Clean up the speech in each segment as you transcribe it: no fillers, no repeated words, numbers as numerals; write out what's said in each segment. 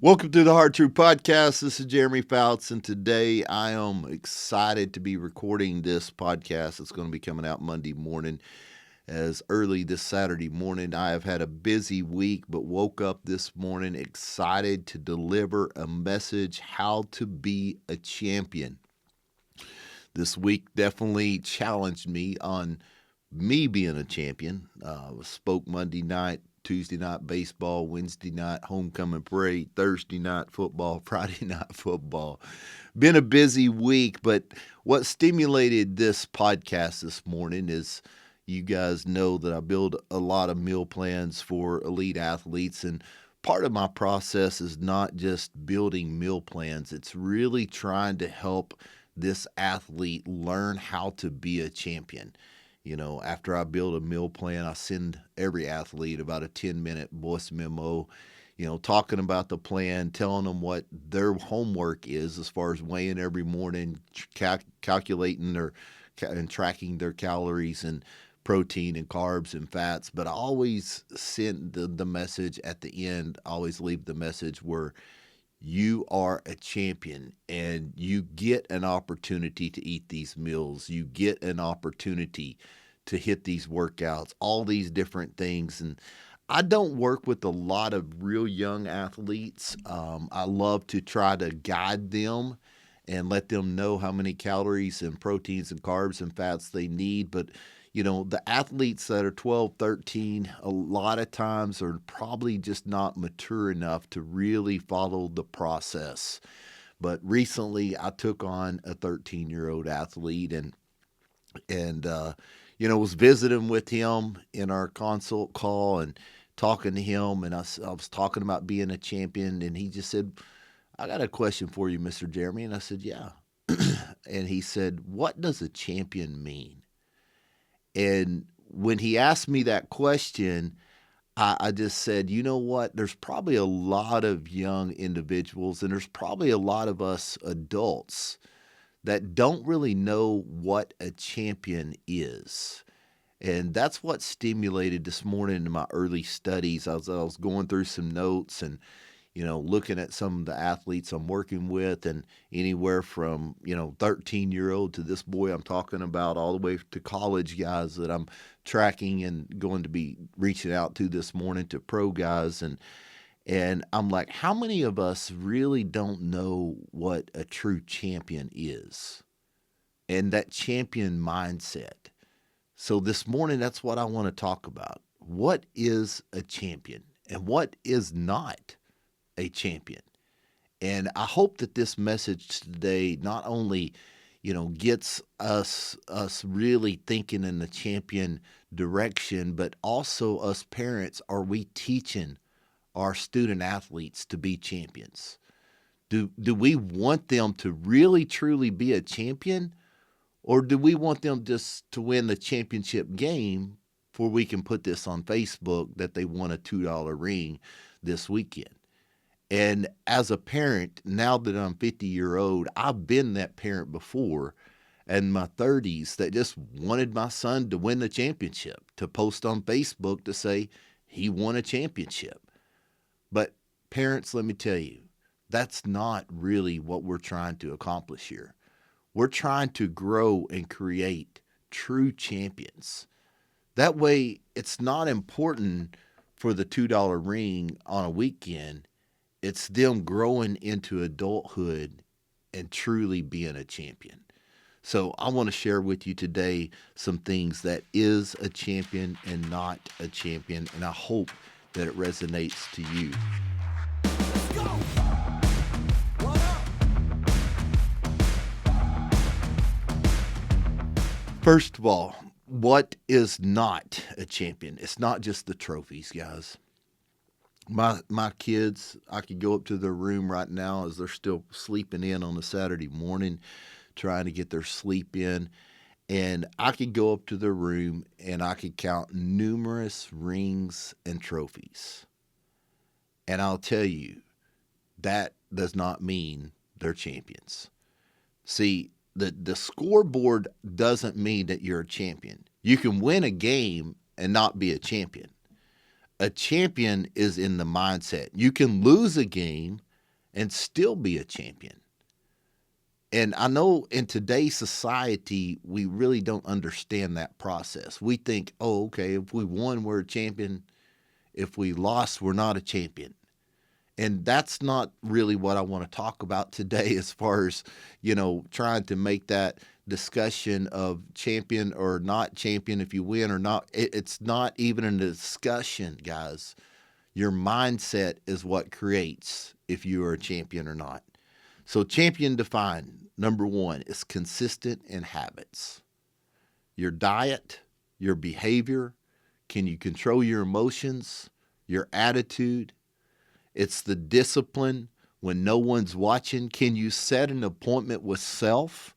Welcome to the Hard Truth Podcast. This is Jeremy Fouts, and today I am excited to be recording this podcast. It's going to be coming out Monday morning, as early this Saturday morning. I have had a busy week, but woke up this morning excited to deliver a message: how to be a champion. This week definitely challenged me on me being a champion. Spoke Monday night, Tuesday night baseball, Wednesday night homecoming parade, Thursday night football, Friday night football. Been a busy week, but what stimulated this podcast this morning is you guys know that I build a lot of meal plans for elite athletes, and part of my process is not just building meal plans. It's really trying to help this athlete learn how to be a champion. You know, after I build a meal plan, I send every athlete about a 10-minute voice memo, talking about the plan, telling them what their homework is as far as weighing every morning, calculating and tracking their calories and protein and carbs and fats. But I always send the message at the end, I always leave the message where you are a champion and you get an opportunity to eat these meals. You get an opportunity to hit these workouts, all these different things. And I don't work with a lot of real young athletes. I love to try to guide them and let them know how many calories and proteins and carbs and fats they need. But the athletes that are 12, 13, a lot of times are probably just not mature enough to really follow the process. But recently I took on a 13-year-old athlete and was visiting with him in our consult call and talking to him. And I was talking about being a champion, and he just said, "I got a question for you, Mr. Jeremy." And I said, "Yeah." And he said, "What does a champion mean?" And when he asked me that question, I just said, you know what? There's probably a lot of young individuals, and there's probably a lot of us adults that don't really know what a champion is. And that's what stimulated this morning in my early studies. I was going through some notes and looking at some of the athletes I'm working with, and anywhere from, 13-year-old to this boy I'm talking about, all the way to college guys that I'm tracking and going to be reaching out to this morning, to pro guys. And I'm like, how many of us really don't know what a true champion is and that champion mindset? So this morning, that's what I want to talk about. What is a champion and what is not a champion? And I hope that this message today not only, gets us really thinking in the champion direction, but also us parents, are we teaching our student athletes to be champions? Do we want them to really truly be a champion, or do we want them just to win the championship game before we can put this on Facebook that they won a $2 ring this weekend? And as a parent, now that I'm 50-year-old, I've been that parent before in my 30s that just wanted my son to win the championship, to post on Facebook to say he won a championship. But parents, let me tell you, that's not really what we're trying to accomplish here. We're trying to grow and create true champions. That way, it's not important for the $2 ring on a weekend. It's them growing into adulthood and truly being a champion. So I want to share with you today some things that is a champion and not a champion, and I hope that it resonates to you. Let's go. What up? First of all, what is not a champion? It's not just the trophies, guys. My kids, I could go up to their room right now as they're still sleeping in on a Saturday morning, trying to get their sleep in. And I could go up to their room and I could count numerous rings and trophies. And I'll tell you, that does not mean they're champions. See, the scoreboard doesn't mean that you're a champion. You can win a game and not be a champion. A champion is in the mindset. You can lose a game and still be a champion. And I know in today's society, we really don't understand that process. We think, oh, okay, if we won, we're a champion. If we lost, we're not a champion. And that's not really what I want to talk about today, as far as, trying to make that discussion of champion or not champion, if you win or not. It's not even a discussion, guys. Your mindset is what creates if you are a champion or not. So, champion defined, number one, is consistent in habits. Your diet, your behavior, can you control your emotions, your attitude? It's the discipline when no one's watching. Can you set an appointment with self?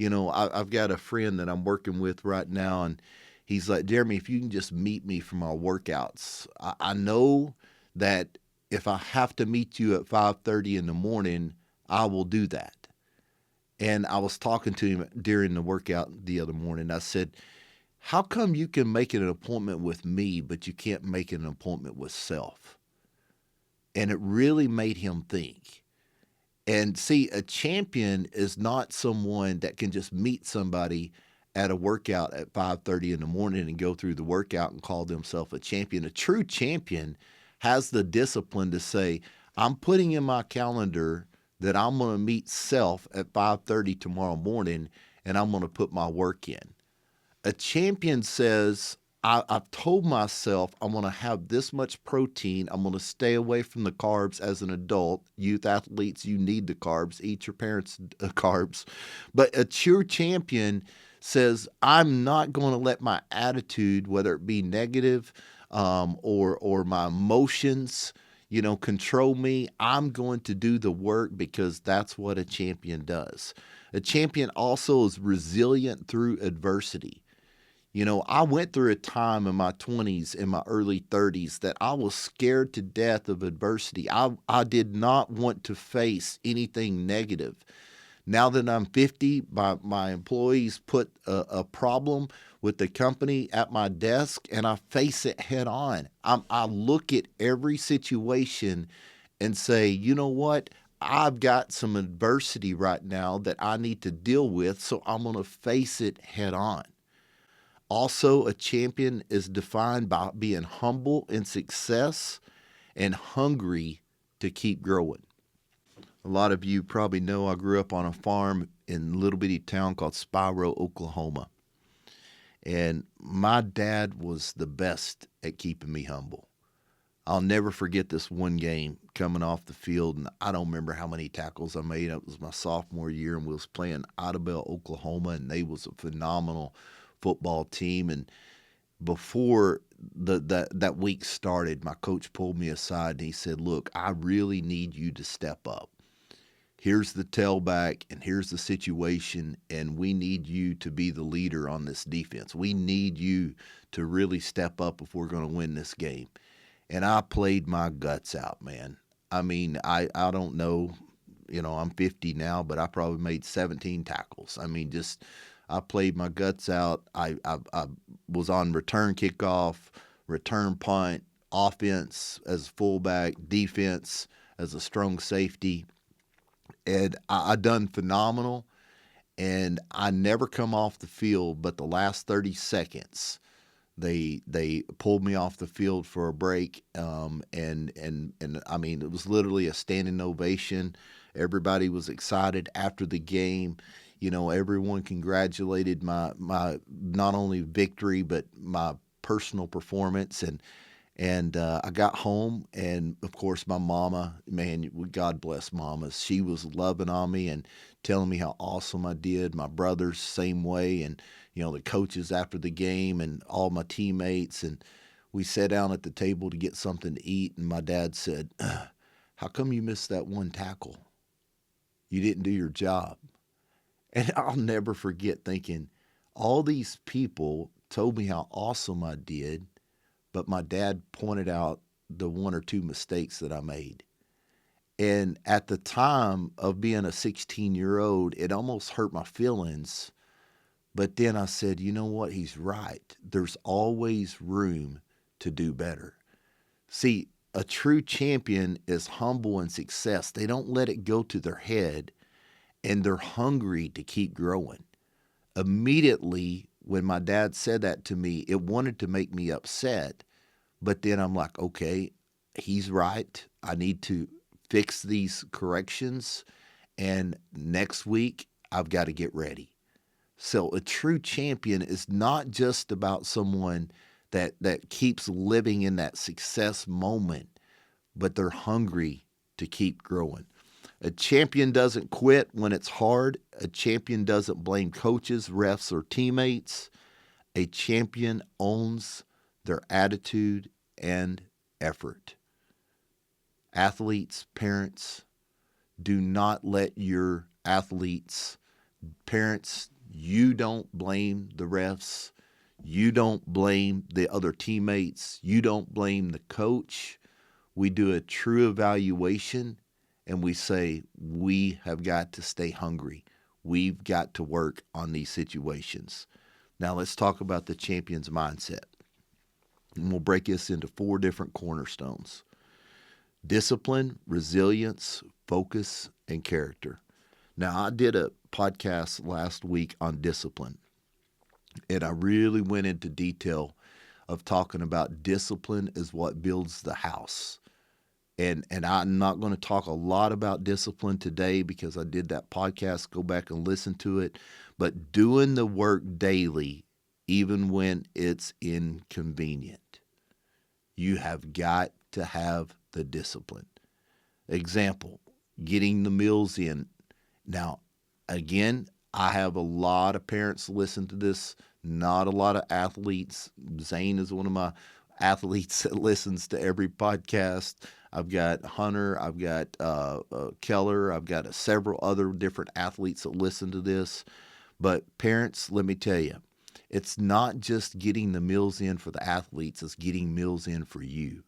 I've got a friend that I'm working with right now, and he's like, Jeremy, if you can just meet me for my workouts. I know that if I have to meet you at 5:30 in the morning, I will do that. And I was talking to him during the workout the other morning. I said, how come you can make an appointment with me, but you can't make an appointment with self? And it really made him think. And see, a champion is not someone that can just meet somebody at a workout at 5:30 in the morning and go through the workout and call themselves a champion. A true champion has the discipline to say, I'm putting in my calendar that I'm going to meet self at 5:30 tomorrow morning, and I'm going to put my work in. A champion says, I've told myself I'm going to have this much protein. I'm going to stay away from the carbs as an adult. Youth athletes, you need the carbs. Eat your parents' carbs. But a true champion says, I'm not going to let my attitude, whether it be negative or my emotions, control me. I'm going to do the work, because that's what a champion does. A champion also is resilient through adversity. I went through a time in my 20s, in my early 30s, that I was scared to death of adversity. I did not want to face anything negative. Now that I'm 50, my employees put a problem with the company at my desk, and I face it head on. I look at every situation and say, you know what? I've got some adversity right now that I need to deal with, so I'm going to face it head on. Also, a champion is defined by being humble in success and hungry to keep growing. A lot of you probably know I grew up on a farm in a little bitty town called Spiro, Oklahoma. And my dad was the best at keeping me humble. I'll never forget this one game coming off the field, and I don't remember how many tackles I made. It was my sophomore year, and we was playing Idabel, Oklahoma, and they was a phenomenal football team. And before that week started, my coach pulled me aside and he said, look, I really need you to step up. Here's the tailback, and here's the situation, and we need you to be the leader on this defense. We need you to really step up if we're going to win this game. And I played my guts out, man. I mean, I don't know, I'm 50 now, but I probably made 17 tackles. I mean, I played my guts out. I was on return kickoff, return punt, offense as fullback, defense as a strong safety. And I done phenomenal, and I never come off the field, but the last 30 seconds, they pulled me off the field for a break, and I mean, it was literally a standing ovation. Everybody was excited after the game. Everyone congratulated my not only victory, but my personal performance. And I got home, and of course, my mama, man, God bless mamas. She was loving on me and telling me how awesome I did. My brothers, same way, and the coaches after the game, and all my teammates. And we sat down at the table to get something to eat, and my dad said, "How come you missed that one tackle? You didn't do your job." And I'll never forget thinking, all these people told me how awesome I did, but my dad pointed out the one or two mistakes that I made. And at the time of being a 16-year-old, it almost hurt my feelings. But then I said, you know what? He's right. There's always room to do better. See, a true champion is humble in success. They don't let it go to their head, and they're hungry to keep growing. Immediately, when my dad said that to me, it wanted to make me upset. But then I'm like, okay, he's right. I need to fix these corrections. And next week, I've got to get ready. So a true champion is not just about someone that keeps living in that success moment, but they're hungry to keep growing. A champion doesn't quit when it's hard. A champion doesn't blame coaches, refs, or teammates. A champion owns their attitude and effort. Athletes, parents, do not let your parents, you don't blame the refs. You don't blame the other teammates. You don't blame the coach. We do a true evaluation and we say, we have got to stay hungry. We've got to work on these situations. Now let's talk about the champion's mindset. And we'll break this into 4 different cornerstones: discipline, resilience, focus, and character. Now, I did a podcast last week on discipline, and I really went into detail of talking about discipline is what builds the house. And I'm not going to talk a lot about discipline today because I did that podcast. Go back and listen to it. But doing the work daily, even when it's inconvenient, you have got to have the discipline. Example, getting the meals in. Now, again, I have a lot of parents listen to this, not a lot of athletes. Zane is one of my athletes that listens to every podcast. I've got Hunter, I've got Keller, I've got several other different athletes that listen to this. But parents, let me tell you, it's not just getting the meals in for the athletes, it's getting meals in for you.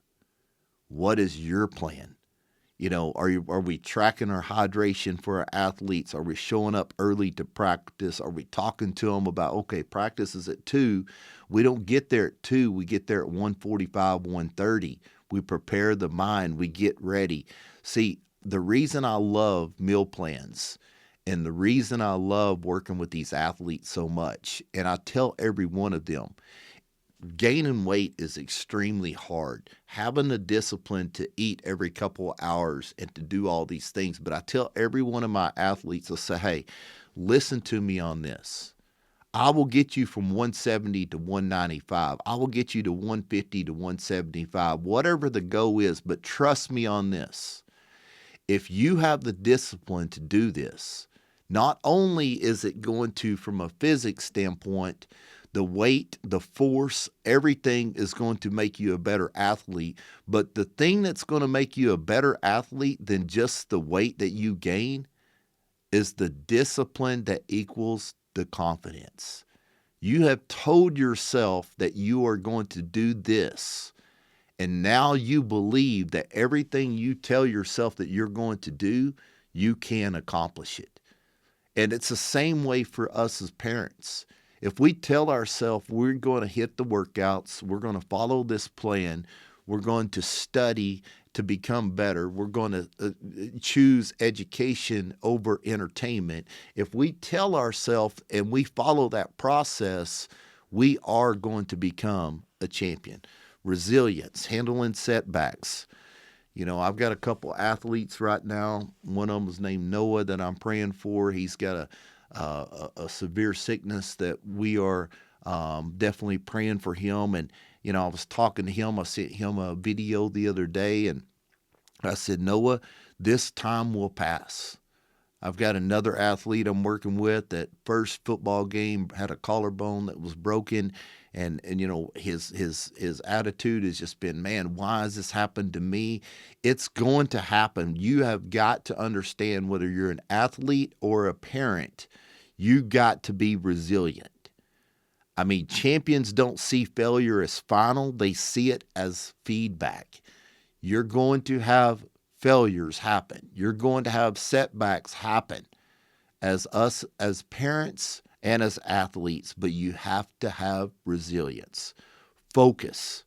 What is your plan? Are we tracking our hydration for our athletes? Are we showing up early to practice? Are we talking to them about, okay, practice is at 2. We don't get there at 2. We get there at 1:45, 1:30. We prepare the mind. We get ready. See, the reason I love meal plans and the reason I love working with these athletes so much, and I tell every one of them, gaining weight is extremely hard. Having the discipline to eat every couple of hours and to do all these things. But I tell every one of my athletes, I say, hey, listen to me on this. I will get you from 170 to 195. I will get you to 150 to 175, whatever the goal is. But trust me on this. If you have the discipline to do this, not only is it going to, from a physics standpoint, the weight, the force, everything is going to make you a better athlete. But the thing that's going to make you a better athlete than just the weight that you gain is the discipline that equals the confidence. You have told yourself that you are going to do this. And now you believe that everything you tell yourself that you're going to do, you can accomplish it. And it's the same way for us as parents. If we tell ourselves we're going to hit the workouts, we're going to follow this plan, we're going to study to become better, we're going to choose education over entertainment. If we tell ourselves and we follow that process, we are going to become a champion. Resilience, handling setbacks. I've got a couple athletes right now. One of them is named Noah that I'm praying for. He's got a severe sickness that we are definitely praying for him. And, I was talking to him. I sent him a video the other day, and I said, Noah, this time will pass. I've got another athlete I'm working with that first football game had a collarbone that was broken. And his attitude has just been, man, why has this happened to me? It's going to happen. You have got to understand, whether you're an athlete or a parent, you got to be resilient. I mean, champions don't see failure as final. They see it as feedback. You're going to have failures happen. You're going to have setbacks happen as parents and as athletes, but you have to have resilience. Focus.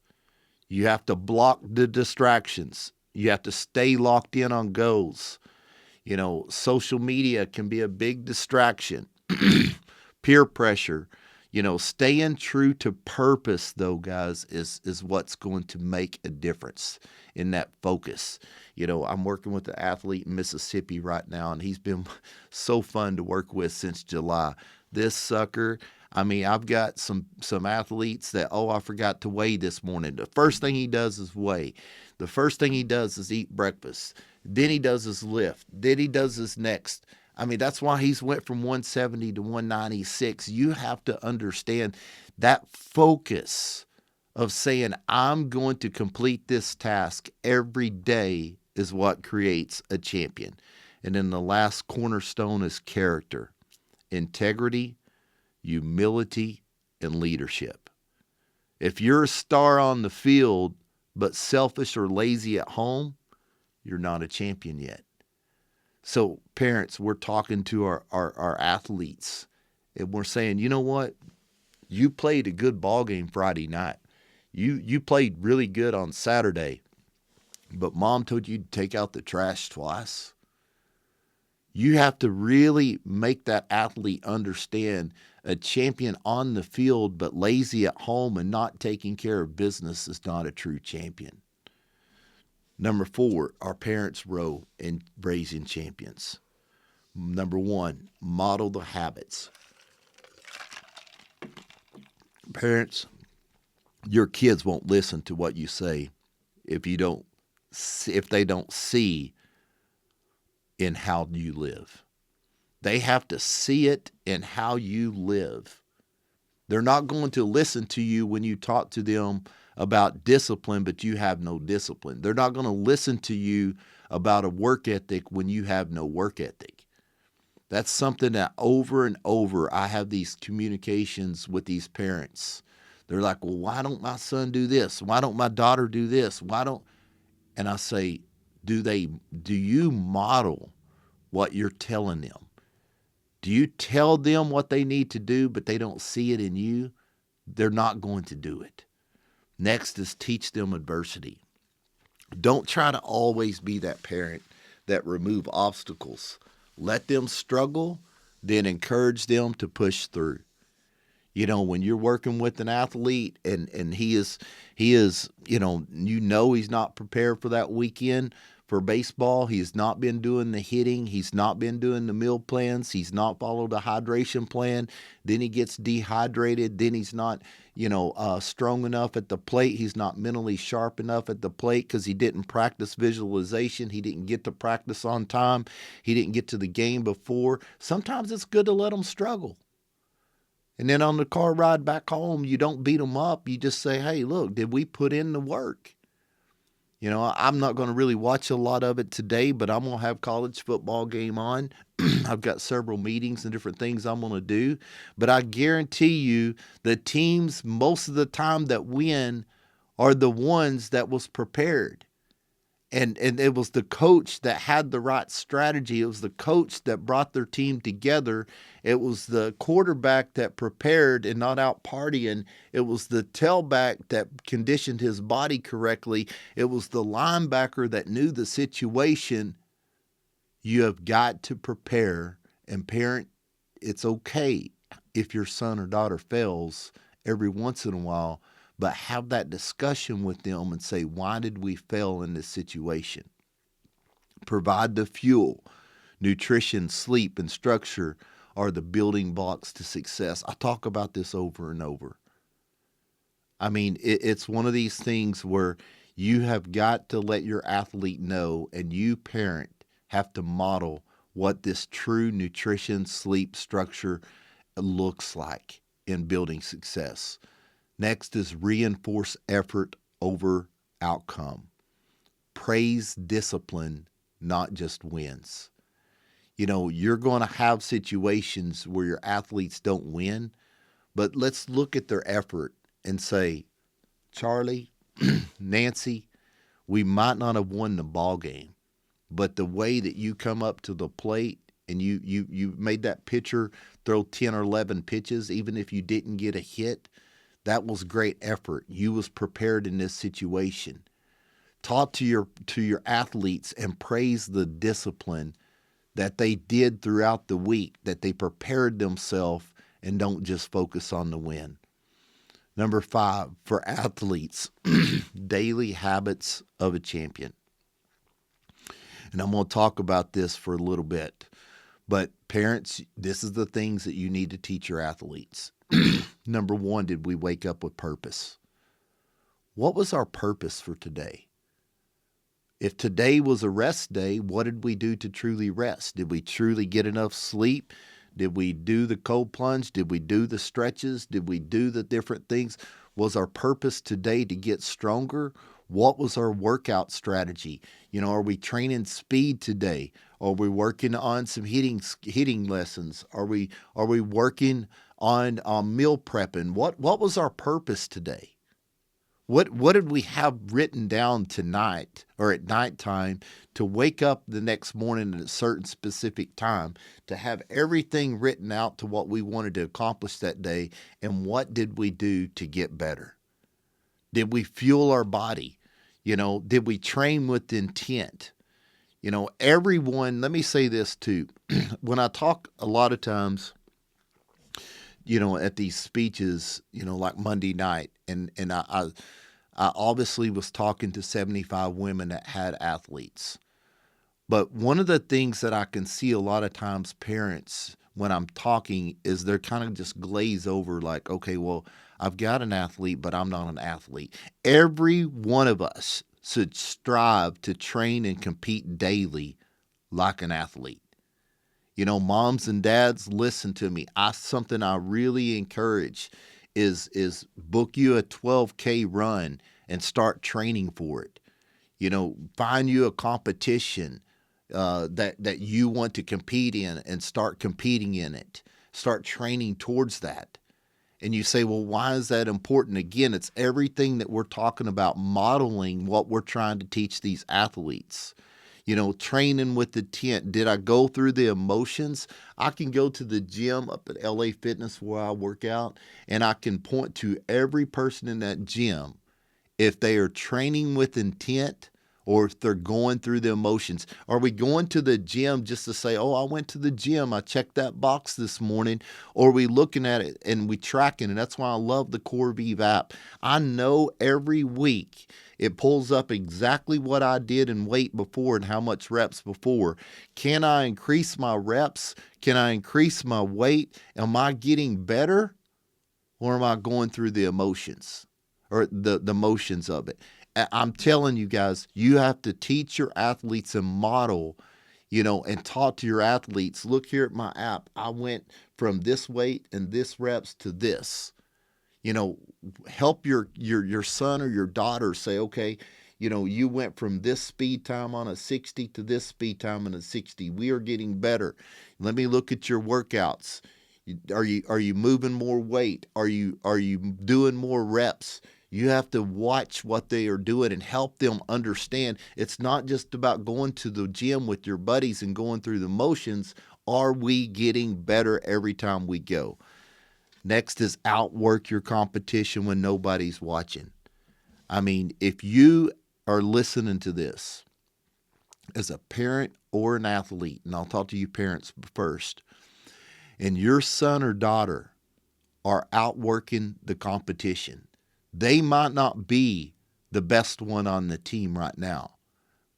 You have to block the distractions. You have to stay locked in on goals. Social media can be a big distraction. Peer pressure. Staying true to purpose, though, guys, is what's going to make a difference in that focus. I'm working with an athlete in Mississippi right now, and he's been so fun to work with since July. This sucker, I've got some athletes that, I forgot to weigh this morning. The first thing he does is weigh. The first thing he does is eat breakfast. Then he does his lift. Then he does his next. That's why he's went from 170 to 196. You have to understand that focus of saying, I'm going to complete this task every day is what creates a champion. And then the last cornerstone is character, integrity, humility, and leadership. If you're a star on the field, but selfish or lazy at home, you're not a champion yet. So parents, we're talking to our athletes, and we're saying, you know what? You played a good ball game Friday night. You played really good on Saturday, but mom told you to take out the trash twice. You have to really make that athlete understand a champion on the field but lazy at home and not taking care of business is not a true champion. Number 4, our parents' role in raising champions. Number 1, model the habits. Parents, your kids won't listen to what you say if they don't see in how you live. They have to see it in how you live. They're not going to listen to you when you talk to them about discipline, but you have no discipline. They're not going to listen to you about a work ethic when you have no work ethic. That's something that over and over, I have these communications with these parents. They're like, well, why don't my son do this? Why don't my daughter do this? And I say, do you model what you're telling them? Do you tell them what they need to do, but they don't see it in you? They're not going to do it. Next is teach them adversity. Don't try to always be that parent that remove obstacles. Let them struggle, then encourage them to push through. When you're working with an athlete and he is, he's not prepared for that weekend for baseball. He's not been doing the hitting. He's not been doing the meal plans. He's not followed the hydration plan. Then he gets dehydrated. Then he's not, strong enough at the plate. He's not mentally sharp enough at the plate because he didn't practice visualization. He didn't get to practice on time. He didn't get to the game before. Sometimes it's good to let them struggle. And then on the car ride back home, you don't beat them up. You just say, hey, look, did we put in the work? I'm not going to really watch a lot of it today, but I'm going to have college football game on. I've got several meetings and different things I'm going to do. But I guarantee you the teams most of the time that win are the ones that was prepared. And it was the coach that had the right strategy. It was the coach that brought their team together. It was the quarterback that prepared and not out partying. It was the tailback that conditioned his body correctly. It was the linebacker that knew the situation. You have got to prepare. And parent, it's okay if your son or daughter fails every once in a while, but have that discussion with them and say, why did we fail in this situation? Provide the fuel. Nutrition, sleep, and structure are the building blocks to success. I talk about this over and over. It's one of these things where you have got to let your athlete know, and you, parent, have to model what this true nutrition, sleep, structure looks like in building success. Next is reinforce effort over outcome. Praise discipline, not just wins. You're going to have situations where your athletes don't win, but let's look at their effort and say, Charlie, Nancy, we might not have won the ball game, but the way that you come up to the plate and you made that pitcher throw 10 or 11 pitches, even if you didn't get a hit, That was great effort. You was prepared in this situation. Talk to your athletes and praise the discipline that they did throughout the week, that they prepared themselves and don't just focus on the win. Number 5, for athletes, daily habits of a champion. And I'm going to talk about this for a little bit. But parents, this is the things that you need to teach your athletes. Number 1, did we wake up with purpose? What was our purpose for today? If today was a rest day, what did we do to truly rest? Did we truly get enough sleep? Did we do the cold plunge? Did we do the stretches? Did we do the different things? Was our purpose today to get stronger? What was our workout strategy? Are we training speed today? Are we working on some hitting lessons? Are we working on meal prepping? What was our purpose today? What did we have written down tonight or at nighttime to wake up the next morning at a certain specific time, to have everything written out to what we wanted to accomplish that day, and what did we do to get better? Did we fuel our body? Did we train with intent? Everyone, let me say this too. When I talk a lot of times, at these speeches, like Monday night, and I obviously was talking to 75 women that had athletes. But one of the things that I can see a lot of times parents, when I'm talking, is they're kind of just glaze over like, okay, well, I've got an athlete, but I'm not an athlete. Every one of us should strive to train and compete daily like an athlete. Moms and dads, listen to me. Something I really encourage is book you a 12K run and start training for it. Find you a competition that you want to compete in and start competing in it. Start training towards that. And you say, well, why is that important? Again, it's everything that we're talking about, modeling what we're trying to teach these athletes. Training with intent. Did I go through the emotions? I can go to the gym up at LA Fitness where I work out, and I can point to every person in that gym if they are training with intent or if they're going through the emotions. Are we going to the gym just to say, oh, I went to the gym, I checked that box this morning? Or are we looking at it and we tracking? And that's why I love the CoreVive app. I know every week it pulls up exactly what I did in weight before and how much reps before. Can I increase my reps? Can I increase my weight? Am I getting better? Or am I going through the emotions or the motions of it? I'm telling you guys, you have to teach your athletes and model, and talk to your athletes. Look here at my app. I went from this weight and this reps to this. Help your son or your daughter say, okay, you went from this speed time on a 60 to this speed time on a 60. We are getting better. Let me look at your workouts. Are you moving more weight? Are you doing more reps? You have to watch what they are doing and help them understand it's not just about going to the gym with your buddies and going through the motions. Are we getting better every time we go? Next is outwork your competition when nobody's watching. I mean, if you are listening to this as a parent or an athlete, and I'll talk to you parents first, and your son or daughter are outworking the competition, they might not be the best one on the team right now,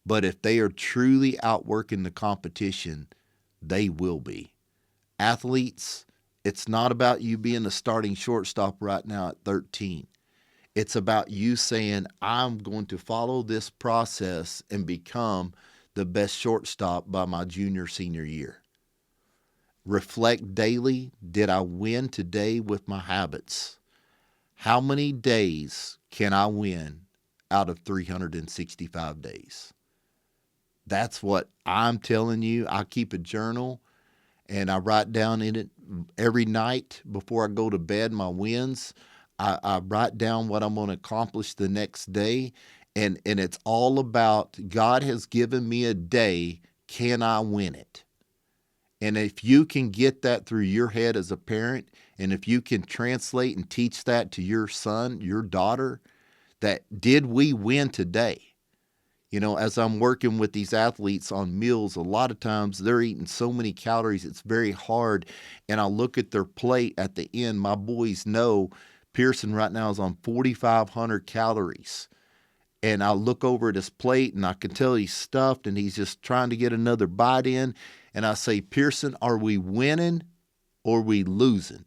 but if they are truly outworking the competition, they will be. Athletes, it's not about you being the starting shortstop right now at 13. It's about you saying, I'm going to follow this process and become the best shortstop by my junior, senior year. Reflect daily. Did I win today with my habits? How many days can I win out of 365 days? That's what I'm telling you. I keep a journal and I write down in it every night before I go to bed my wins. I write down what I'm going to accomplish the next day. And it's all about God has given me a day. Can I win it? And if you can get that through your head as a parent, and if you can translate and teach that to your son, your daughter, that did we win today? You know, as I'm working with these athletes on meals, a lot of times they're eating so many calories, it's very hard. And I look at their plate at the end. My boys know Pearson right now is on 4,500 calories. And I look over at his plate and I can tell he's stuffed and he's just trying to get another bite in. And I say, Pearson, are we winning or are we losing?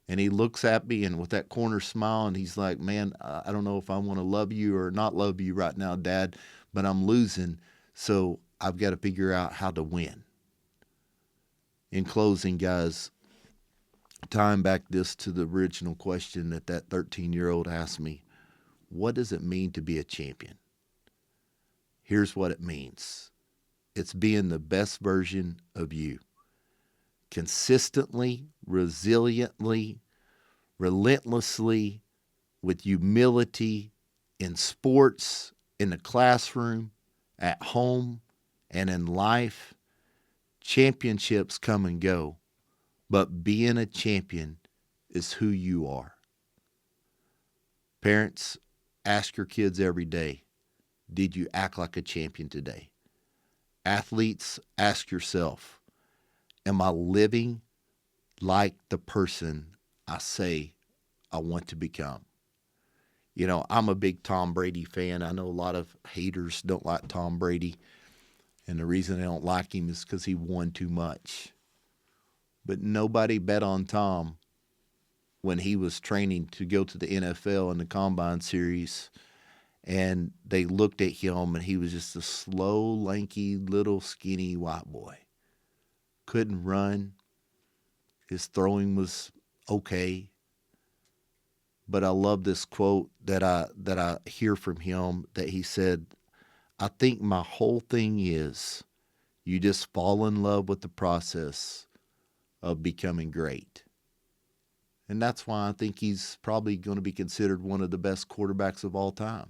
And he looks at me and with that corner smile, and he's like, man, I don't know if I want to love you or not love you right now, Dad, but I'm losing. So I've got to figure out how to win. In closing, guys, tying back this to the original question that 13-year-old asked me, what does it mean to be a champion? Here's what it means. It's being the best version of you. Consistently, resiliently, relentlessly, with humility in sports, in the classroom, at home, and in life. Championships come and go, but being a champion is who you are. Parents, ask your kids every day, did you act like a champion today? Athletes, ask yourself, am I living like the person I say I want to become? You know, I'm a big Tom Brady fan. I know a lot of haters don't like Tom Brady, and the reason they don't like him is because he won too much. But nobody bet on Tom when he was training to go to the NFL in the Combine Series, and they looked at him, and he was just a slow, lanky, little, skinny white boy. Couldn't run. His throwing was okay. But I love this quote that I hear from him, that he said, I think my whole thing is you just fall in love with the process of becoming great. And that's why I think he's probably going to be considered one of the best quarterbacks of all time.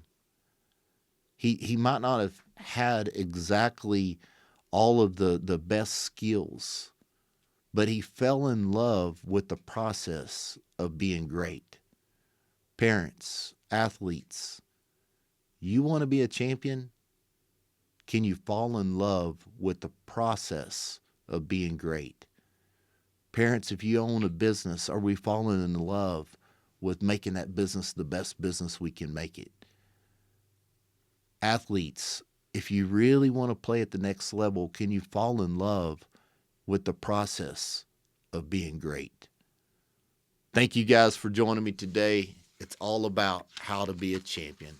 He might not have had exactly all of the best skills, but he fell in love with the process of being great. Parents, athletes, you want to be a champion? Can you fall in love with the process of being great? Parents, if you own a business, are we falling in love with making that business the best business we can make it? Athletes, if you really want to play at the next level, can you fall in love with the process of being great? Thank you guys for joining me today. It's all about how to be a champion.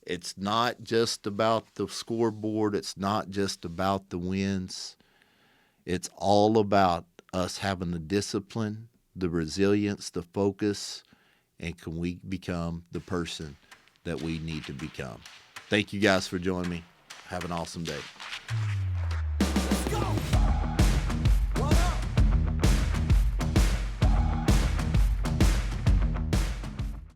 It's not just about the scoreboard. It's not just about the wins. It's all about us having the discipline, the resilience, the focus, and can we become the person that we need to become. Thank you guys for joining me. Have an awesome day.